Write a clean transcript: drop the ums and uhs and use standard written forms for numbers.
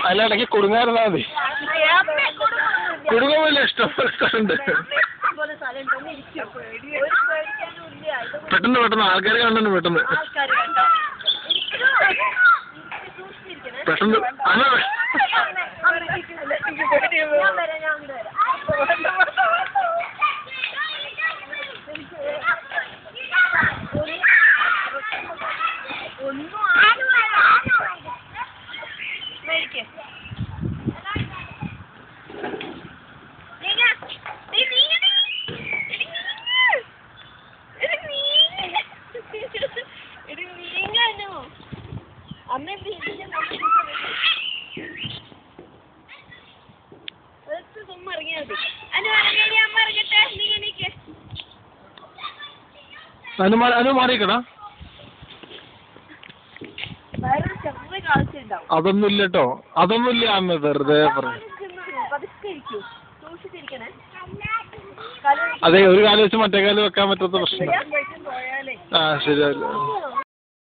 അല്ല ഇടയ്ക്ക് കുടുങ്ങായിരുന്നാ മതി. കുടുങ്ങുമല്ല ഇഷ്ടംപോലെ സ്ഥലമുണ്ട്. പെട്ടെന്ന് പെട്ടെന്ന് ആൾക്കാർ കണ്ടു പെട്ടെന്ന് പെട്ടെന്ന് അനു മാറിക്കടാ. അതൊന്നും ഇല്ലട്ടോ, അതൊന്നും ഇല്ല അമ്മ വെറുതെ പറഞ്ഞു. അതെ, ഒരു കാലം വെച്ച് മറ്റേ കാലം വെക്കാൻ പറ്റാത്ത പ്രശ്നം. ആ ശരിയല്ല.